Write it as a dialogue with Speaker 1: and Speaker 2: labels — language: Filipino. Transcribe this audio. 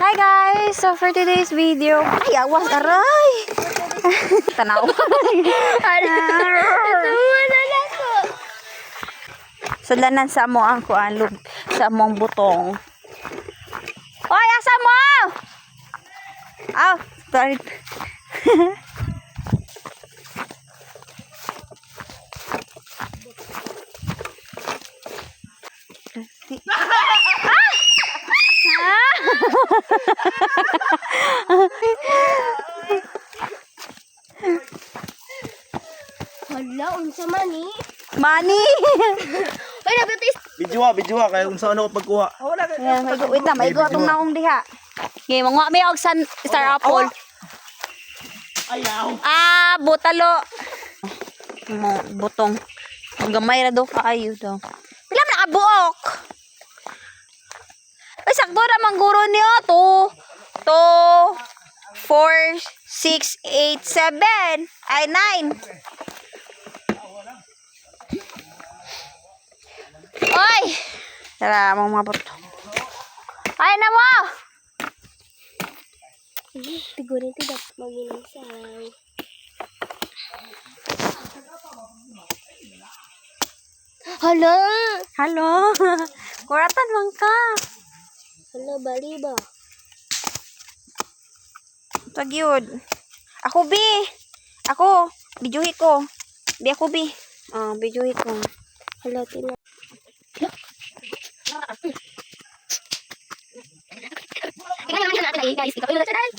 Speaker 1: Hi guys! So for today's video, ay awas aray! Tanaw. Sulanan sa mo ang kuan sa mong butong. Oy, asa mo? Aw, sorry.
Speaker 2: Hala, unsa man ni?
Speaker 1: Money!
Speaker 2: Ay, nabitis.
Speaker 3: Video kaya kung saan ako pagkuha.
Speaker 1: Ayan, wait na, may itong naong diha. Okay, mga may og star apple.
Speaker 3: Ayaw.
Speaker 1: Ah, butalo. Mo butong. Ang gamay ra do kaayo daw. Pila man nakabuok. Ay sakto ra man guro niyo to. 4 6 8 7 ay 9. Oy! Tara, mga buto. Ay na mo.
Speaker 2: Tigurin ti dapat maginisay. Hala!
Speaker 1: Hello. Kuratan man ka.
Speaker 2: Hala, bali ba?
Speaker 1: Tag yun. Ako, bi. Ako. Bidyuhi ko. Bi ako, bi. Bidyuhi ko.
Speaker 2: Hala, tina. Guys, ikaw yung natin.